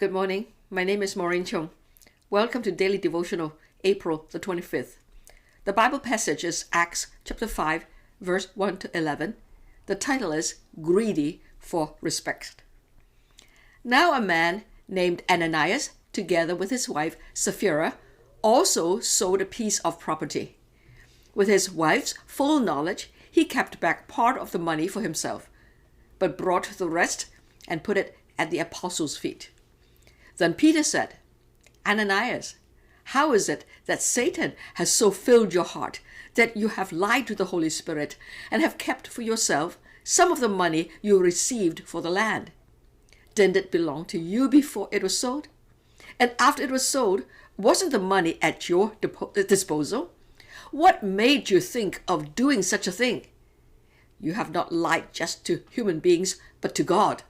Good morning. My name is Maureen Chung. Welcome to Daily Devotional, April the 25th. The Bible passage is Acts chapter 5, verse 1 to 11. The title is Greedy for Respect. Now a man named Ananias, together with his wife Sapphira, also sold a piece of property. With his wife's full knowledge, he kept back part of the money for himself, but brought the rest and put it at the apostles' feet. Then Peter said, Ananias, how is it that Satan has so filled your heart that you have lied to the Holy Spirit and have kept for yourself some of the money you received for the land? Didn't it belong to you before it was sold? And after it was sold, wasn't the money at your disposal? What made you think of doing such a thing? You have not lied just to human beings, but to God.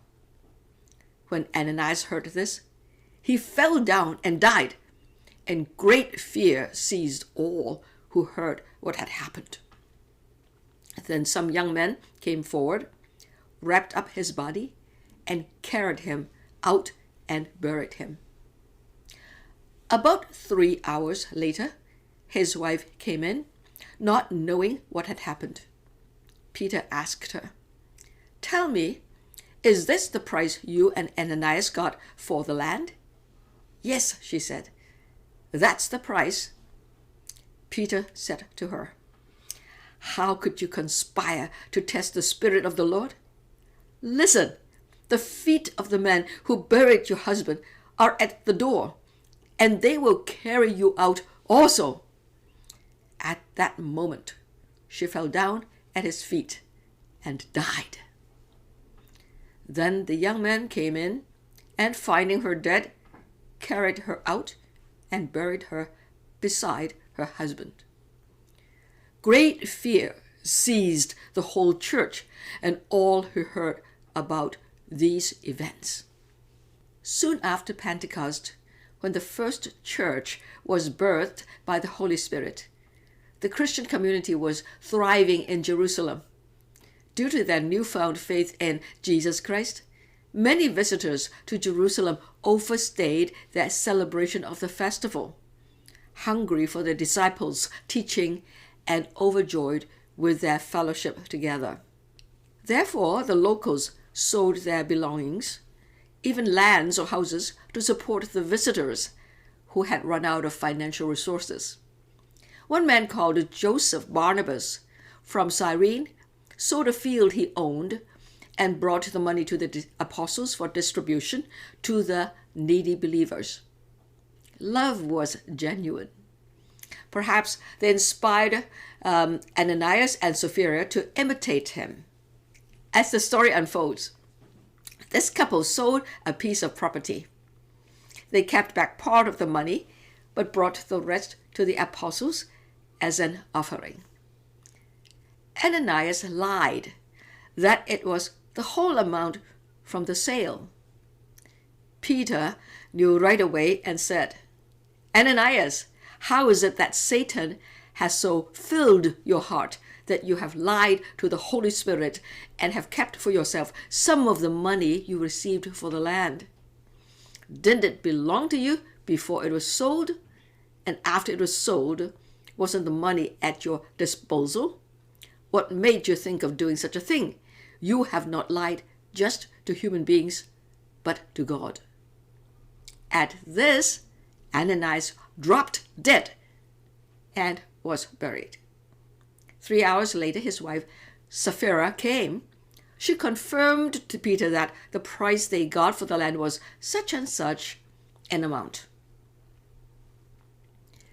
When Ananias heard this, he fell down and died, and great fear seized all who heard what had happened. Then some young men came forward, wrapped up his body, and carried him out and buried him. About 3 hours later, his wife came in, not knowing what had happened. Peter asked her, "Tell me, is this the price you and Ananias got for the land?" "Yes," she said, "that's the price." Peter said to her, "How could you conspire to test the Spirit of the Lord? Listen, the feet of the men who buried your husband are at the door, and they will carry you out also." At that moment, she fell down at his feet and died. Then the young men came in, and finding her dead, carried her out and buried her beside her husband. Great fear seized the whole church and all who heard about these events. Soon after Pentecost, when the first church was birthed by the Holy Spirit, the Christian community was thriving in Jerusalem. Due to their newfound faith in Jesus Christ, many visitors to Jerusalem overstayed their celebration of the festival, hungry for the disciples' teaching and overjoyed with their fellowship together. Therefore, the locals sold their belongings, even lands or houses, to support the visitors who had run out of financial resources. One man called Joseph Barnabas from Cyrene sold a field he owned and brought the money to the apostles for distribution to the needy believers. Love was genuine. Perhaps they inspired Ananias and Sapphira to imitate him. As the story unfolds, this couple sold a piece of property. They kept back part of the money, but brought the rest to the apostles as an offering. Ananias lied that it was the whole amount from the sale. Peter knew right away and said, "Ananias, how is it that Satan has so filled your heart that you have lied to the Holy Spirit and have kept for yourself some of the money you received for the land? Didn't it belong to you before it was sold? And after it was sold, wasn't the money at your disposal? What made you think of doing such a thing? You have not lied just to human beings, but to God." At this, Ananias dropped dead and was buried. 3 hours later, his wife Sapphira came. She confirmed to Peter that the price they got for the land was such and such an amount.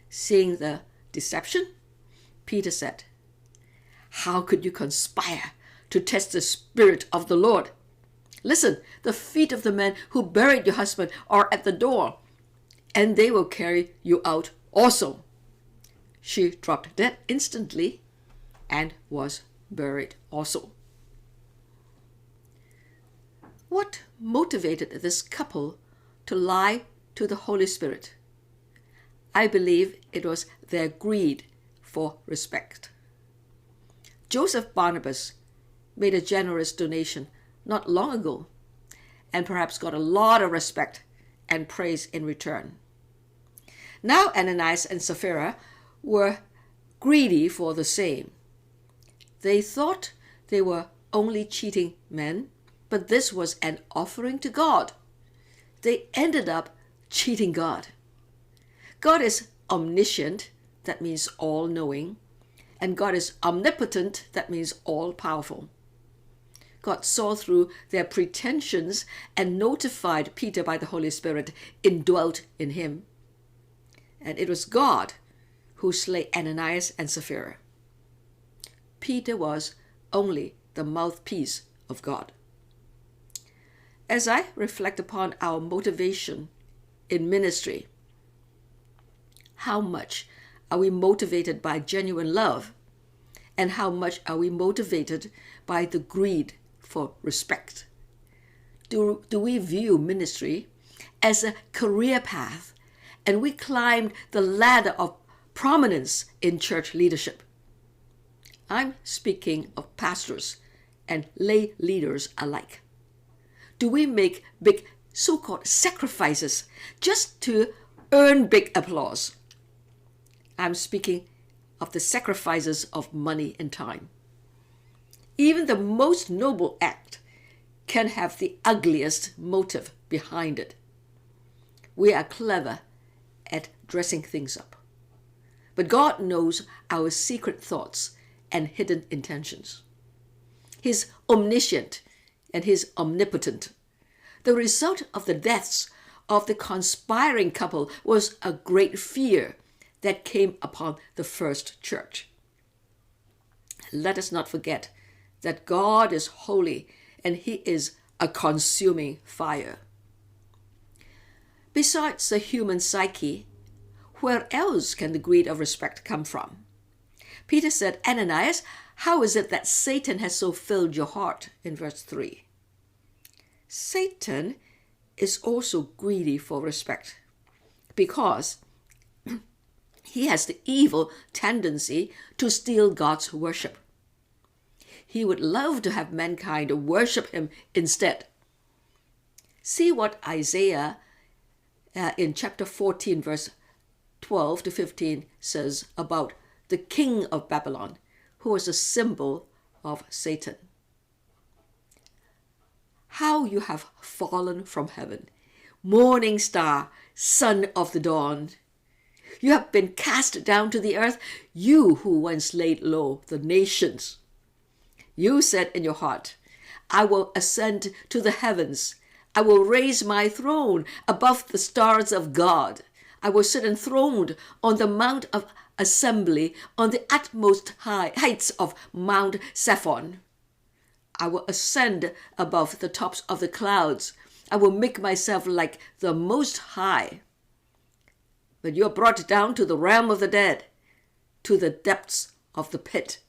Seeing the deception, Peter said, "How could you conspire to test the Spirit of the Lord? Listen, the feet of the men who buried your husband are at the door, and they will carry you out also." She dropped dead instantly and was buried also. What motivated this couple to lie to the Holy Spirit? I believe it was their greed for respect. Joseph Barnabas made a generous donation not long ago and perhaps got a lot of respect and praise in return. Now Ananias and Sapphira were greedy for the same. They thought they were only cheating men, but this was an offering to God. They ended up cheating God. God is omniscient, that means all-knowing, and God is omnipotent, that means all-powerful. God saw through their pretensions and notified Peter by the Holy Spirit indwelt in him. And it was God who slay Ananias and Sapphira. Peter was only the mouthpiece of God. As I reflect upon our motivation in ministry, how much are we motivated by genuine love? And how much are we motivated by the greed for respect? Do we view ministry as a career path and we climb the ladder of prominence in church leadership? I'm speaking of pastors and lay leaders alike. Do we make big so-called sacrifices just to earn big applause? I'm speaking of the sacrifices of money and time. Even the most noble act can have the ugliest motive behind it. We are clever at dressing things up, but God knows our secret thoughts and hidden intentions. He's omniscient and He's omnipotent. The result of the deaths of the conspiring couple was a great fear that came upon the first church. Let us not forget that God is holy and He is a consuming fire. Besides the human psyche, where else can the greed of respect come from? Peter said, Ananias, how is it that Satan has so filled your heart? In verse 3. Satan is also greedy for respect because he has the evil tendency to steal God's worship. He would love to have mankind worship him instead. See what Isaiah in chapter 14, verse 12 to 15 says about the king of Babylon, who was a symbol of Satan. How you have fallen from heaven, morning star, son of the dawn. You have been cast down to the earth, you who once laid low the nations. You said in your heart, I will ascend to the heavens. I will raise my throne above the stars of God. I will sit enthroned on the mount of assembly, on the utmost heights of Mount Zaphon. I will ascend above the tops of the clouds. I will make myself like the Most High. But you are brought down to the realm of the dead, to the depths of the pit.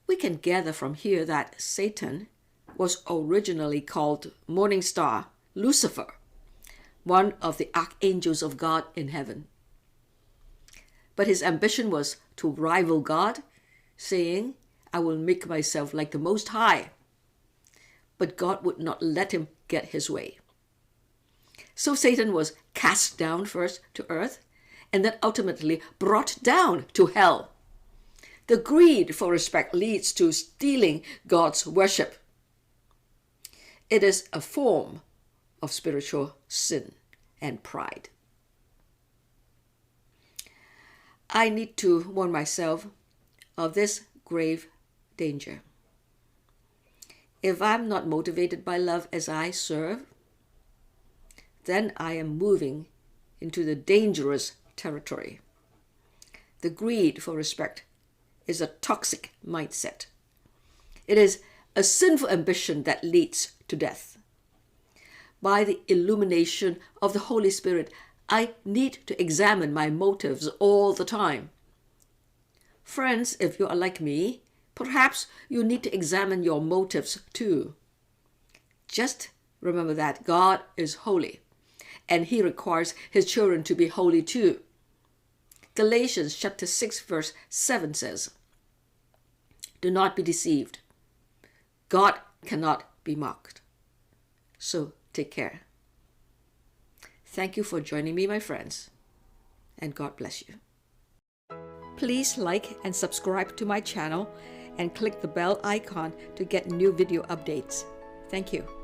We can gather from here that Satan was originally called Morning Star, Lucifer, one of the archangels of God in heaven. But his ambition was to rival God, saying, I will make myself like the Most High. But God would not let him get his way. So Satan was cast down first to earth and then ultimately brought down to hell. The greed for respect leads to stealing God's worship. It is a form of spiritual sin and pride. I need to warn myself of this grave danger. If I'm not motivated by love as I serve, then I am moving into the dangerous territory. The greed for respect is a toxic mindset. It is a sinful ambition that leads to death. By the illumination of the Holy Spirit, I need to examine my motives all the time. Friends, if you are like me, perhaps you need to examine your motives too. Just remember that God is holy, and He requires His children to be holy too. Galatians chapter 6 verse 7 says, Do not be deceived. God cannot be mocked. So Take care. Thank you for joining me, my friends, and God bless you. Please like and subscribe to my channel and click the bell icon to get new video updates. Thank you.